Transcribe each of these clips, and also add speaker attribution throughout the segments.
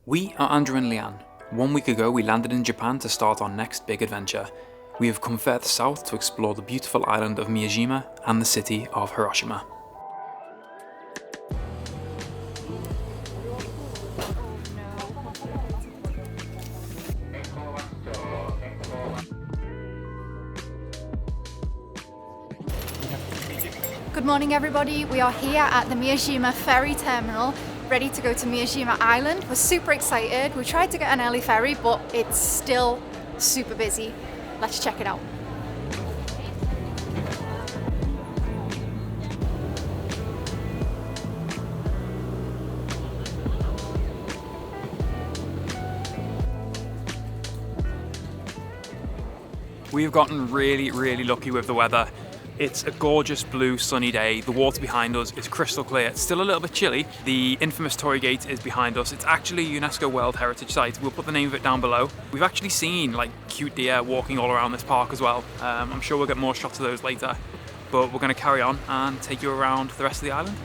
Speaker 1: We are Andrew and Leanne. 1 week ago we landed in Japan to start our next big adventure. We have come further south to explore the beautiful island of Miyajima and the city of Hiroshima.
Speaker 2: Good morning everybody, we are here at the Miyajima ferry terminal, ready to go to Miyajima Island. We're super excited. We tried to get an early ferry, but it's still super busy. Let's check it out.
Speaker 1: We've gotten really lucky with the weather. It's a gorgeous blue sunny day. The water behind us is crystal clear. It's still a little bit chilly. The infamous Torii Gate is behind us. It's actually a UNESCO World Heritage Site. We'll put the name of it down below. We've actually seen like cute deer walking all around this park as well. I'm sure we'll get more shots of those later, but we're going to carry on and take you around the rest of the island.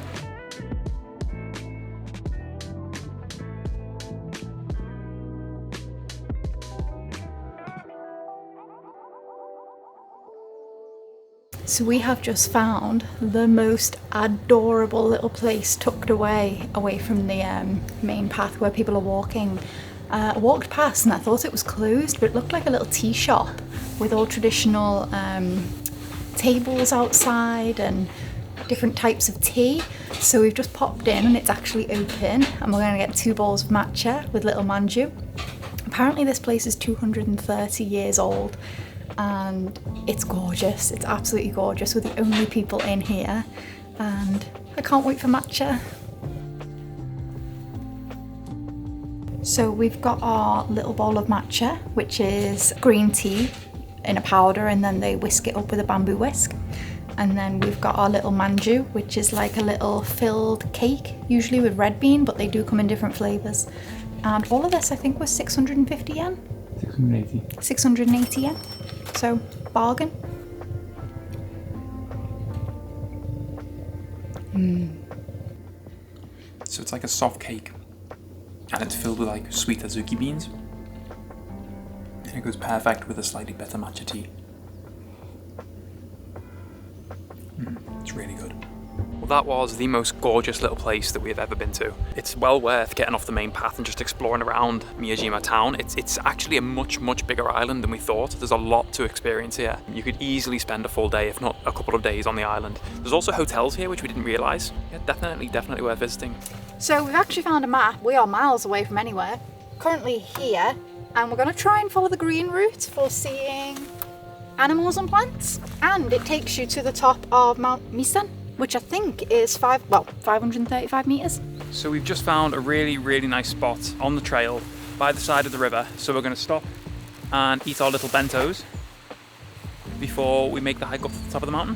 Speaker 2: So we have just found the most adorable little place tucked away from the main path where people are walking. I walked past and I thought it was closed, but it looked like a little tea shop with all traditional tables outside and different types of tea. So we've just popped in and it's actually open, and we're going to get 2 bowls of matcha with little manju. Apparently this place is 230 years old. And it's gorgeous, it's absolutely gorgeous. We're the only people in here and I can't wait for matcha. So we've got our little bowl of matcha, which is green tea in a powder, and then they whisk it up with a bamboo whisk. And then we've got our little manju, which is like a little filled cake, usually with red bean, but they do come in different flavours. And all of this I think was 650 yen?
Speaker 1: 680.
Speaker 2: 680 yen. So, bargain.
Speaker 1: So it's like a soft cake, and it's filled with like sweet azuki beans, and it goes perfect with a slightly bitter matcha tea. It's really good. Well, that was the most gorgeous little place that we have ever been to. It's well worth getting off the main path and just exploring around Miyajima Town. It's actually a much bigger island than we thought. There's a lot to experience here. You could easily spend a full day, if not a couple of days, on the island. There's also hotels here, which we didn't realise. Yeah, definitely worth visiting.
Speaker 2: So we've actually found a map. We are miles away from anywhere. Currently here, and we're going to try and follow the green route for seeing animals and plants. And it takes you to the top of Mount Misen, which I think is 535 meters.
Speaker 1: So we've just found a really nice spot on the trail by the side of the river. So we're going to stop and eat our little bentos before we make the hike up to the top of the mountain.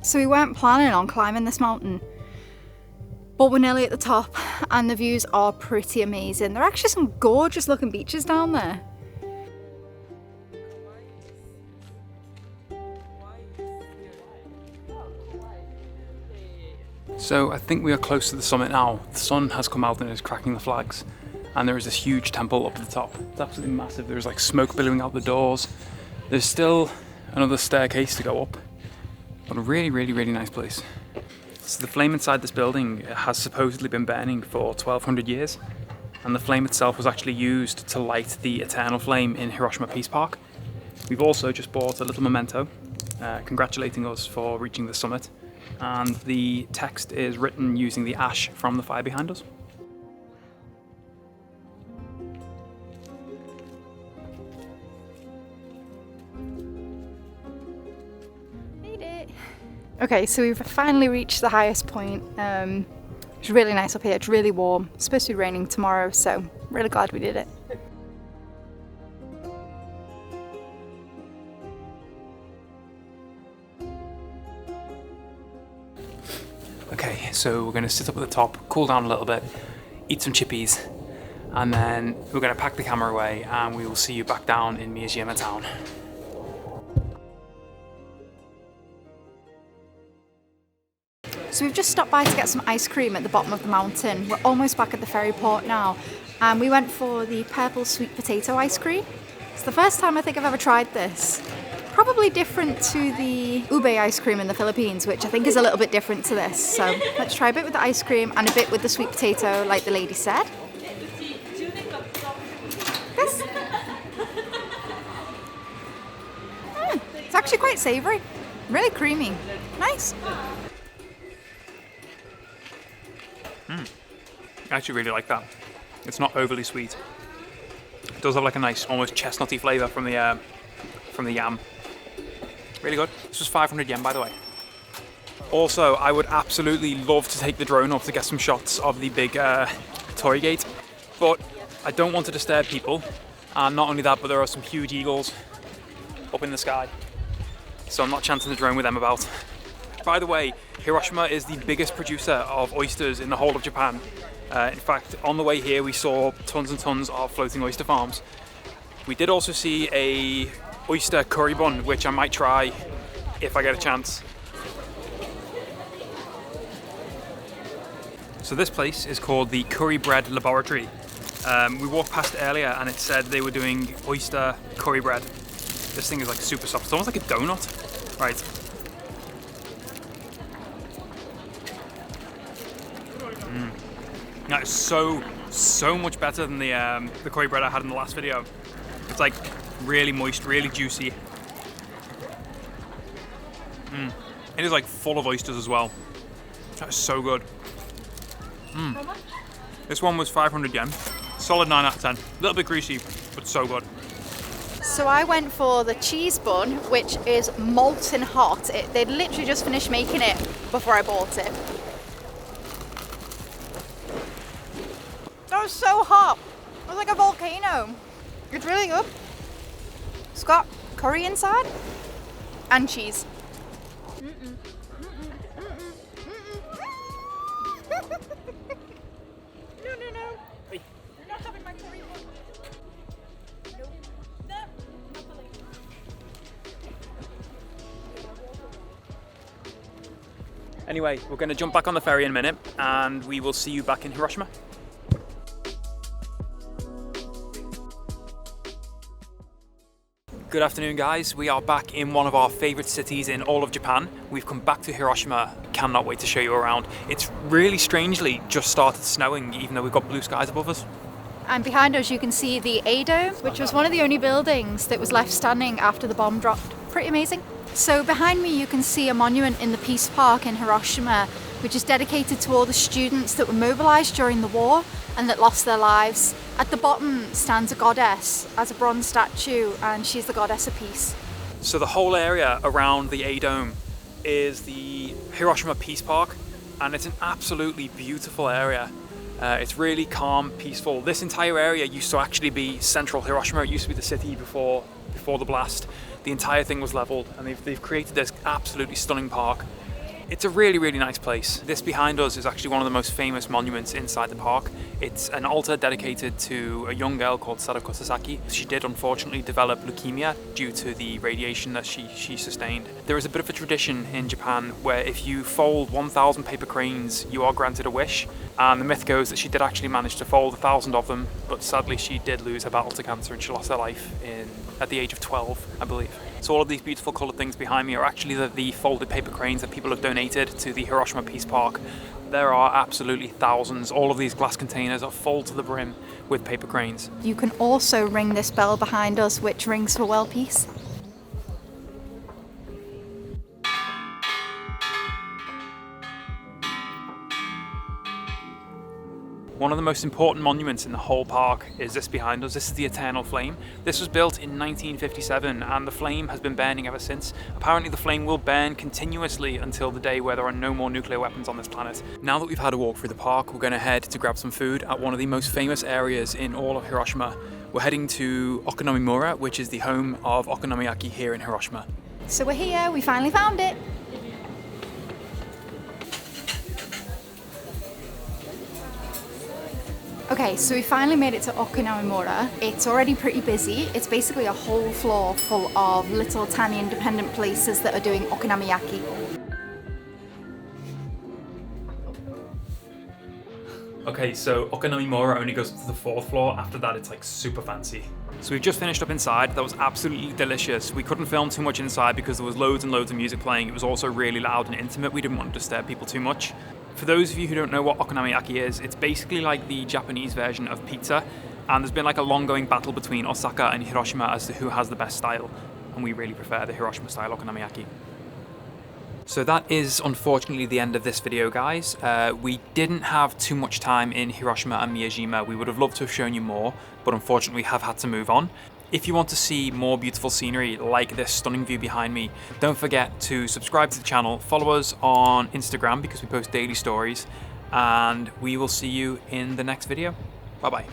Speaker 2: So we weren't planning on climbing this mountain, but we're nearly at the top and the views are pretty amazing. There are actually some gorgeous looking beaches down there.
Speaker 1: So I think we are close to the summit now. The sun has come out and is cracking the flags, and there is this huge temple up at the top. It's absolutely massive. There's like smoke billowing out the doors. There's still another staircase to go up, but a really nice place. So the flame inside this building has supposedly been burning for 1200 years, and the flame itself was actually used to light the eternal flame in Hiroshima Peace Park. We've also just bought a little memento congratulating us for reaching the summit, and the text is written using the ash from the fire behind us.
Speaker 2: Okay, so we've finally reached the highest point. It's really nice up here, it's really warm. It's supposed to be raining tomorrow, so really glad we did it.
Speaker 1: So we're going to sit up at the top, cool down a little bit, eat some chippies, and then we're going to pack the camera away and we will see you back down in Miyajima Town.
Speaker 2: So we've just stopped by to get some ice cream at the bottom of the mountain. We're almost back at the ferry port now. And we went for the purple sweet potato ice cream. It's the first time I think I've ever tried this. Probably different to the ube ice cream in the Philippines, which I think is a little bit different to this. So let's try a bit with the ice cream and a bit with the sweet potato, like the lady said. This. It's actually quite savoury, really creamy, nice.
Speaker 1: I actually really like that. It's not overly sweet. It does have like a nice, almost chestnutty flavour from the yam. Really good. This was 500 yen, by the way. Also, I would absolutely love to take the drone up to get some shots of the big torii gate, but I don't want to disturb people. And not only that, but there are some huge eagles up in the sky, so I'm not chancing the drone with them about. By the way, Hiroshima is the biggest producer of oysters in the whole of Japan. In fact, on the way here we saw tons and tons of floating oyster farms. We did also see a oyster curry bun, which I might try if I get a chance. So this place is called the Curry Bread Laboratory. We walked past earlier and it said they were doing oyster curry bread. This thing is like super soft. It's almost like a donut. Right. That is so much better than the curry bread I had in the last video. It's like really moist, really juicy. It is like full of oysters as well. That is so good. This one was 500 yen. Solid 9 out of 10. A little bit greasy, but so good.
Speaker 2: So I went for the cheese bun, which is molten hot. They'd literally just finished making it before I bought it. That was so hot. It was like a volcano. It's really good. It's got curry inside and cheese. No.
Speaker 1: Hey.
Speaker 2: You're not having my curry bun. No, not really.
Speaker 1: Anyway, we're going to jump back on the ferry in a minute and we will see you back in Hiroshima. Good afternoon, guys. We are back in one of our favourite cities in all of Japan. We've come back to Hiroshima. Cannot wait to show you around. It's really strangely just started snowing, even though we've got blue skies above us.
Speaker 2: And behind us you can see the A-dome, which was one of the only buildings that was left standing after the bomb dropped. Pretty amazing. So behind me you can see a monument in the Peace Park in Hiroshima, which is dedicated to all the students that were mobilised during the war and that lost their lives. At the bottom stands a goddess as a bronze statue, and she's the goddess of peace.
Speaker 1: So the whole area around the A-dome is the Hiroshima Peace Park, and it's an absolutely beautiful area. It's really calm, peaceful. This entire area used to actually be central Hiroshima. It used to be the city before the blast. The entire thing was leveled, and they've created this absolutely stunning park. It's a really, really nice place. This behind us is actually one of the most famous monuments inside the park. It's an altar dedicated to a young girl called Sadako Sasaki. She did unfortunately develop leukemia due to the radiation that she sustained. There is a bit of a tradition in Japan where if you fold 1,000 paper cranes, you are granted a wish. And the myth goes that she did actually manage to fold 1,000 of them, but sadly she did lose her battle to cancer and she lost her life at the age of 12, I believe. So all of these beautiful coloured things behind me are actually the folded paper cranes that people have donated to the Hiroshima Peace Park. There are absolutely thousands. All of these glass containers are full to the brim with paper cranes.
Speaker 2: You can also ring this bell behind us, which rings for world peace.
Speaker 1: One of the most important monuments in the whole park is this behind us. This is the Eternal Flame. This was built in 1957 and the flame has been burning ever since. Apparently the flame will burn continuously until the day where there are no more nuclear weapons on this planet. Now that we've had a walk through the park, we're going to head to grab some food at one of the most famous areas in all of Hiroshima. We're heading to Okonomiyaki, which is the home of Okonomiyaki here in Hiroshima.
Speaker 2: So we're here, we finally found it. Okay, so we finally made it to Okonomiyaki. It's already pretty busy. It's basically a whole floor full of little tiny independent places that are doing Okonomiyaki.
Speaker 1: Okay, so Okonomiyaki only goes to the 4th floor. After that, it's like super fancy. So we've just finished up inside. That was absolutely delicious. We couldn't film too much inside because there was loads and loads of music playing. It was also really loud and intimate. We didn't want to disturb people too much. For those of you who don't know what Okonomiyaki is, it's basically like the Japanese version of pizza, and there's been like a long-going battle between Osaka and Hiroshima as to who has the best style, and we really prefer the Hiroshima style Okonomiyaki. So that is unfortunately the end of this video, guys. We didn't have too much time in Hiroshima and Miyajima. We would have loved to have shown you more, but unfortunately we have had to move on. If you want to see more beautiful scenery like this stunning view behind me, don't forget to subscribe to the channel, follow us on Instagram because we post daily stories, and we will see you in the next video. Bye bye.